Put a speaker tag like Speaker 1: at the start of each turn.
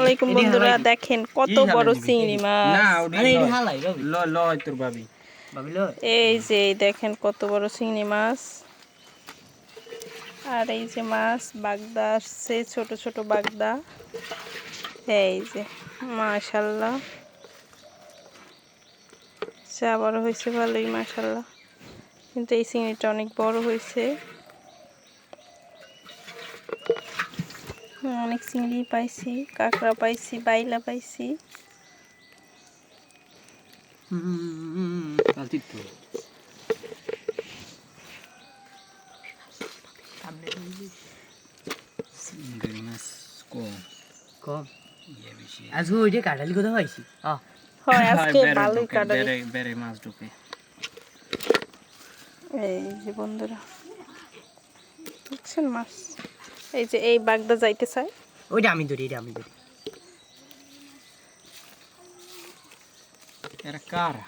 Speaker 1: আলাইকুম বন্ধুরা, দেখেন কত বড় চিংড়ি মাছ। এই যে দেখেন কত বড় চিংড়ি মাছ। আর এই যে মাছ বাগদা আসছে, ছোট ছোট বাগদা। এই যে মাশাআল্লাহ, যা বড় হয়েছে ভালোই মাশাআল্লাহ, কিন্তু এই চিংড়িটা অনেক বড় হয়েছে। অনেক চিংড়ি পাইছি, কাঁকড়া পাইছি, বাইলা পাইছি।
Speaker 2: আজকে ওইটা কাটালি কোথাও পাইছি।
Speaker 1: হয় আজকে ভালোই কাটালি।
Speaker 3: বেরে মাছ ঢুকে।
Speaker 1: এই যে বন্ধুরা দেখছেন মাছ, এই যে এই বাগদা যাইতে চায়।
Speaker 2: ওইটা আমি ধরি, এটা আমি ধরি।
Speaker 3: এরা কারা?